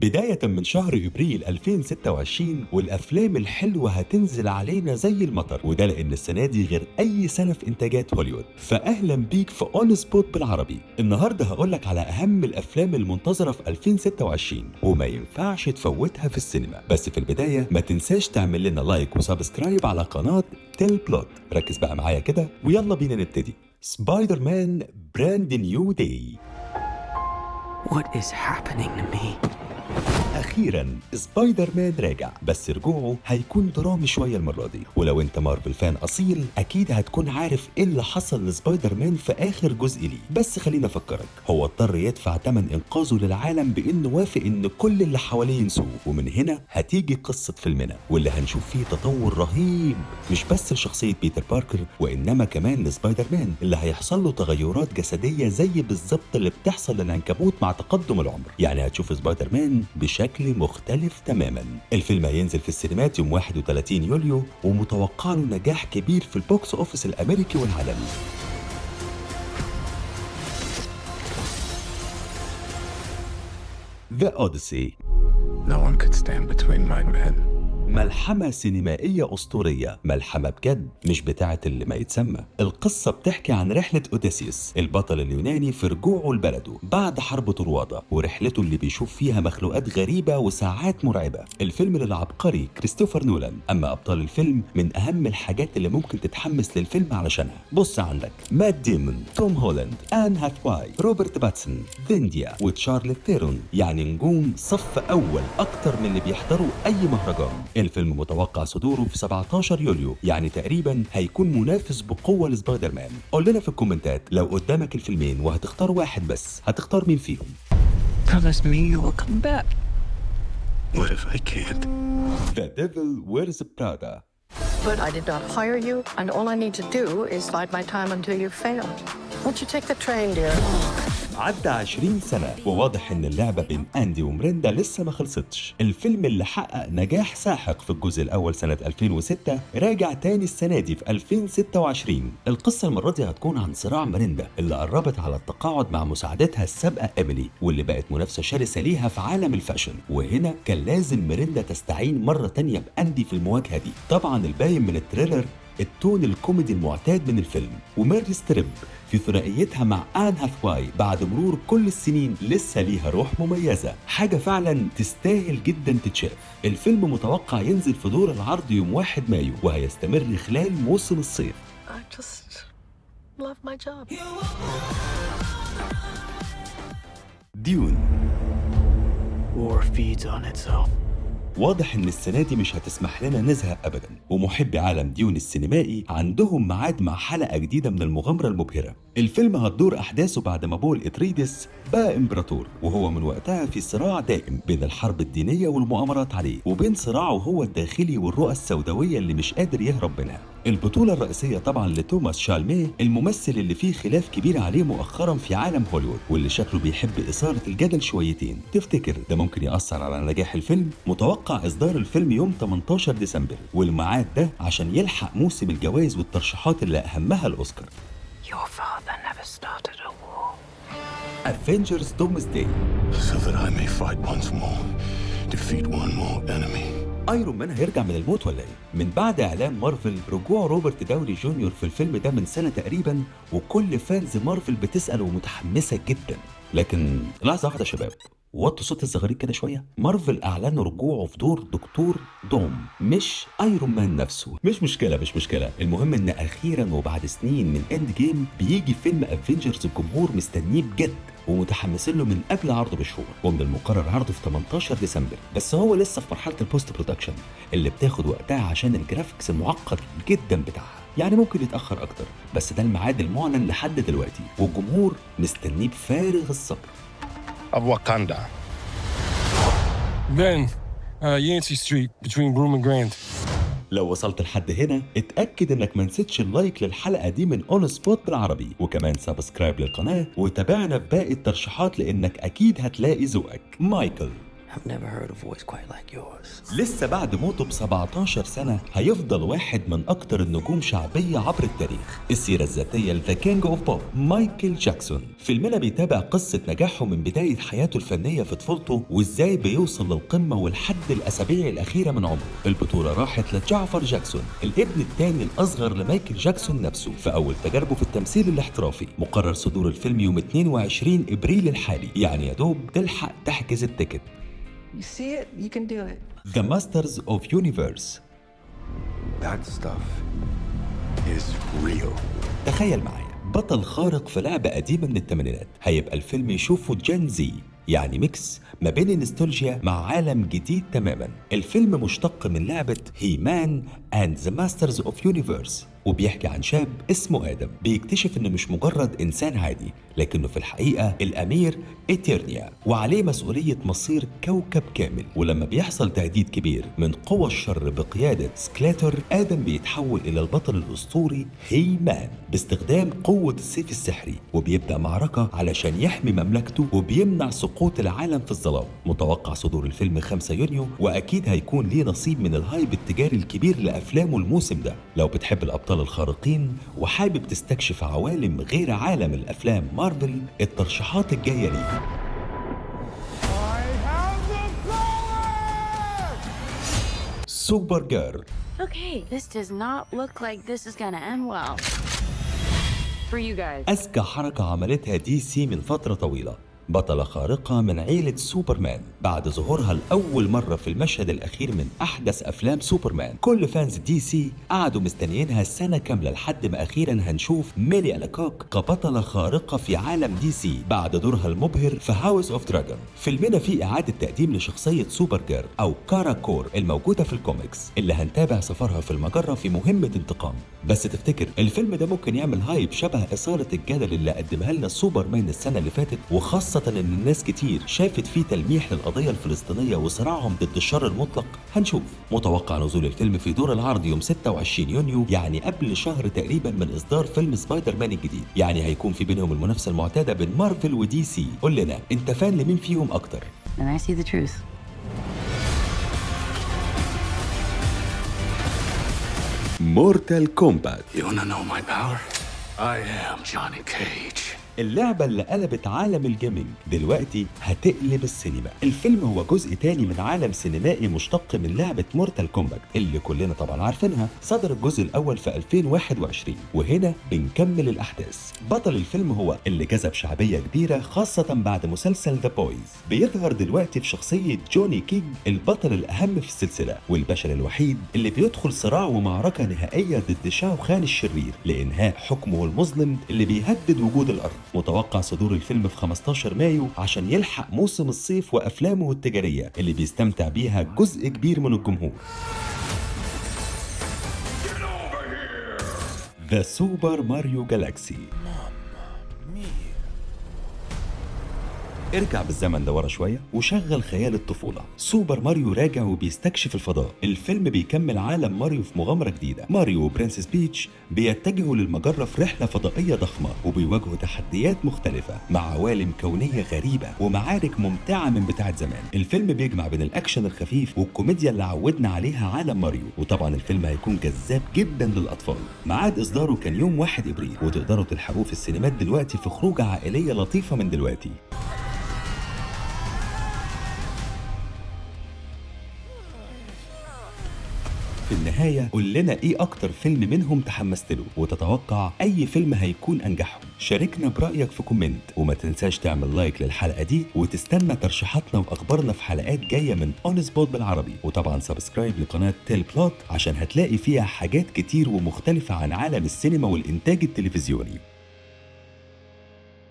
بداية من شهر ابريل 2026 والافلام الحلوة هتنزل علينا زي المطر، وده لان السنة دي غير اي سنة في انتاجات هوليوود. فاهلا بيك في اون سبوت بالعربي. النهاردة هقولك على اهم الافلام المنتظرة في 2026 وما ينفعش تفوتها في السينما. بس في البداية ما تنساش تعمل لنا لايك وسبسكرايب على قناة تيل بلوت. ركز بقى معايا كده ويلا بينا نبتدي. سبايدر مان براند نيو داي. What is happening to me? أخيراً سبايدر مان راجع، بس رجوعه هيكون درامي شوية المرة دي. ولو أنت مارفل فان أصيل أكيد هتكون عارف إيه اللي حصل لسبايدر مان في آخر جزء ليه. بس خلينا أفكرك، هو اضطر يدفع ثمن إنقاذه للعالم بإنه وافق إن كل اللي حواليه ينسوه. ومن هنا هتيجي قصة فيلمنا واللي هنشوف فيه تطور رهيب، مش بس لشخصية بيتر باركر وإنما كمان لسبايدر مان اللي هيحصل له تغيرات جسدية زي بالظبط اللي بتحصل للعنكبوت مع تقدم العمر. يعني هتشوف سبايدر مان بشكل مختلف تماما. الفيلم هينزل في السينمات يوم 31 يوليو ومتوقع له نجاح كبير في البوكس اوفيس الامريكي والعالمي. The Odyssey. No one could stand between my men. ملحمة سينمائية أسطورية، ملحمة بجد مش بتاعة اللي ما يتسمى. القصة بتحكي عن رحلة أوديسيوس البطل اليوناني في رجوعه لبلده بعد حرب طروادة، ورحلته اللي بيشوف فيها مخلوقات غريبة وساعات مرعبة. الفيلم للعبقري كريستوفر نولان. أما أبطال الفيلم من أهم الحاجات اللي ممكن تتحمس للفيلم علشانها، بص عندك مات ديمون، توم هولاند، آن هاثواي، روبرت باتسون، زينديا وتشارلي ثيرون. يعني نجوم صف أول أكتر من اللي بيحضروا أي مهرجان. الفيلم متوقع صدوره في 17 يوليو، يعني تقريبا هيكون منافس بقوة لسبايدر مان. قول لنا في الكومنتات لو قدامك الفيلمين وهتختار واحد بس، هتختار مين فيهم؟ Promise me you will come back. What if I can't? The Devil Wears Prada. But I did not hire you, and all I need to do is bide my time until you fail. Won't you take the train, dear? عدى 20 سنة وواضح إن اللعبة بين أندي ومريندا لسه ما خلصتش. الفيلم اللي حقق نجاح ساحق في الجزء الأول سنة 2006 راجع تاني السنة دي في 2026. القصة المرة دي هتكون عن صراع مريندا اللي قربت على التقاعد مع مساعدتها السابقة إيميلي، واللي بقت منافسة شرسة ليها في عالم الفاشن. وهنا كان لازم مريندا تستعين مرة تانية بأندي في المواجهة دي. طبعا الباين من التريلر التون الكوميدي المعتاد من الفيلم، وميري ستريب في ثنائيتها مع آن هاثواي بعد مرور كل السنين لسه ليها روح مميزة. حاجة فعلا تستاهل جدا تتشاف. الفيلم متوقع ينزل في دور العرض يوم 1 مايو وهيستمر خلال موسم الصيف. I just love my job. ديون. War feeds on itself. واضح ان السنة دي مش هتسمح لنا نزهق ابدا، ومحبي عالم ديون السينمائي عندهم ميعاد مع حلقة جديدة من المغامرة المبهرة. الفيلم هتدور احداثه بعد ما بول اتريدس بقى امبراطور، وهو من وقتها في صراع دائم بين الحرب الدينية والمؤامرات عليه، وبين صراعه هو الداخلي والرؤى السوداوية اللي مش قادر يهرب منها. البطولة الرئيسية طبعا لتوماس شالميه، الممثل اللي فيه خلاف كبير عليه مؤخرا في عالم هوليوود، واللي شكله بيحب إثارة الجدل شويتين. تفتكر ده ممكن يأثر على نجاح الفيلم؟ متوقع إصدار الفيلم يوم 18 ديسمبر، والميعاد ده عشان يلحق موسم الجوائز والترشيحات اللي أهمها الأوسكار. Your father never started a war. Avengers Doomsday. So that I may fight once more, defeat one more enemy. ايرون مان هيرجع من الموت ولا ايه؟ من بعد اعلان مارفل رجوع روبرت داوني جونيور في الفيلم ده من سنه تقريبا، وكل فانز مارفل بتسال ومتحمسه جدا. لكن لحظه واحده يا شباب، وطوا صوت الزغاريد كده شويه. مارفل اعلنوا رجوعه في دور دكتور دوم، مش ايرون مان نفسه. مش مشكله، المهم ان اخيرا وبعد سنين من اند جيم بيجي فيلم افنجرز الجمهور مستنيه بجد ومتحمسين له من قبل عرضه بشهور، ومن المقرر عرضه في 18 ديسمبر. بس هو لسه في مرحله البوست برودكشن اللي بتاخد وقتها عشان الجرافيكس المعقد جدا بتاعها، يعني ممكن يتاخر اكتر. بس ده الميعاد المعلن لحد دلوقتي، والجمهور مستنيه بفارغ الصبر. Of Wakanda. Ben, Yancey Street between Broome and Grand. لو وصلت لحد هنا اتأكد انك ما نسيتش اللايك للحلقة دي من اون سبوت بالعربي، وكمان سبسكرايب للقناة، وتابعنا في باقي الترشيحات لانك اكيد هتلاقي ذوقك. مايكل. I've never heard a voice quite like yours. لسه بعد موته ب17 سنة هيفضل واحد من أكتر النجوم شعبية عبر التاريخ. السيرة الذاتية لذا كينج أوف بوب مايكل جاكسون. فيلمنا بيتابع قصة نجاحه من بداية حياته الفنية في طفولته وإزاي بيوصل للقمة والحد الأسابيع الأخيرة من عمره. البطولة راحت لجعفر جاكسون الابن الثاني الأصغر لمايكل جاكسون نفسه. في أول تجاربه في التمثيل الاحترافي مقرر صدور الفيلم يوم 22 إبريل الحالي، يعني يا دوب تلحق تحجز التيكت. You see it, you can do it. The Masters of Universe. That stuff is real. تخيل معايا بطل خارق في لعبة قديمة من الثمانينات هيبقى الفيلم يشوفه جين زي، يعني ميكس ما بين النوستالجيا مع عالم جديد تماما. الفيلم مشتق من لعبة هيمان and the Masters of Universe، وبيحكي عن شاب اسمه آدم بيكتشف إنه مش مجرد إنسان عادي، لكنه في الحقيقة الأمير إيترنيا وعليه مسؤولية مصير كوكب كامل. ولما بيحصل تهديد كبير من قوى الشر بقيادة سكلاتر، آدم بيتحول إلى البطل الأسطوري هيمان باستخدام قوة السيف السحري، وبيبدأ معركة علشان يحمي مملكته وبيمنع سقوط العالم في الظلام. متوقع صدور الفيلم 5 يونيو، وأكيد هيكون ليه نصيب من الهايب التجاري الكبير لأفلامه الموسم ده. لو بتحب الأبطال الخارقين وحابب تستكشف عوالم غير عالم الأفلام مارفل، الترشيحات الجاية ليك: سوبر جيرل. Okay, this does not look like this is gonna end well. For you guys. أذكى حركة عملتها دي سي من فترة طويلة، بطلة خارقة من عيلة سوبرمان بعد ظهورها لأول مرة في المشهد الأخير من أحدث أفلام سوبرمان. كل فانز دي سي قعدوا مستنيينها سنة كاملة لحد ما أخيرا هنشوف ميلي ألاكوك كبطلة خارقة في عالم دي سي بعد دورها المبهر في هاوس أوف دراجون. فيلمنا فيه إعادة تقديم لشخصية سوبر جيرل أو كارا كور الموجودة في الكوميكس، اللي هنتابع سفرها في المجرة في مهمة انتقام. بس تفتكر الفيلم ده ممكن يعمل هايب شبه إثارة الجدل اللي قدمها لنا سوبرمان السنة اللي فاتت، وخاصة ان الناس كتير شافت فيه تلميح للقضية الفلسطينية وصراعهم ضد الشر المطلق؟ هنشوف. متوقع نزول الفيلم في دور العرض يوم 26 يونيو، يعني قبل شهر تقريبا من اصدار فيلم سبايدر مان الجديد، يعني هيكون في بينهم المنافسة المعتادة بين مارفل ودي سي. قول لنا انت فان لمين فيهم اكتر؟ And I see the truth. مورتال كومبات. You wanna know my power? I am Johnny Cage. اللعبة اللي قلبت عالم الجيمنج دلوقتي هتقلب السينما. الفيلم هو جزء تاني من عالم سينمائي مشتق من لعبة مورتال كومبات اللي كلنا طبعا عارفينها. صدر الجزء الأول في 2021، وهنا بنكمل الأحداث. بطل الفيلم هو اللي جذب شعبية كبيرة خاصة بعد مسلسل ذا بويز. بيظهر دلوقتي في شخصية جوني كيج، البطل الأهم في السلسلة والبشر الوحيد اللي بيدخل صراع ومعركة نهائية ضد شاو خان الشرير لإنهاء حكمه المظلم اللي بيهدد وجود الأرض. متوقع صدور الفيلم في 15 مايو عشان يلحق موسم الصيف وأفلامه التجارية اللي بيستمتع بيها جزء كبير من الجمهور. ذا سوبر ماريو جالاكسي. ارجع بالزمن ده ورا شويه وشغل خيال الطفوله. سوبر ماريو راجع وبيستكشف الفضاء. الفيلم بيكمل عالم ماريو في مغامره جديده. ماريو وبرنسس بيتش بيتجهوا للمجره في رحله فضائيه ضخمه، وبيواجهوا تحديات مختلفه مع عوالم كونيه غريبه ومعارك ممتعه من بتاعه زمان. الفيلم بيجمع بين الاكشن الخفيف والكوميديا اللي عودنا عليها عالم ماريو، وطبعا الفيلم هيكون جذاب جدا للاطفال. ميعاد اصداره كان يوم 1 ابريل، وتقدروا تلحقوه في السينمات دلوقتي في خروجه عائليه لطيفه من دلوقتي. في النهاية قول لنا ايه اكتر فيلم منهم تحمست له، وتتوقع اي فيلم هيكون انجحهم. شاركنا برأيك في كومنت، وما تنساش تعمل لايك للحلقة دي وتستنى ترشيحاتنا واخبارنا في حلقات جاية من اون سبوت بالعربي. وطبعا سبسكرايب لقناة تيل بلوت عشان هتلاقي فيها حاجات كتير ومختلفة عن عالم السينما والانتاج التلفزيوني.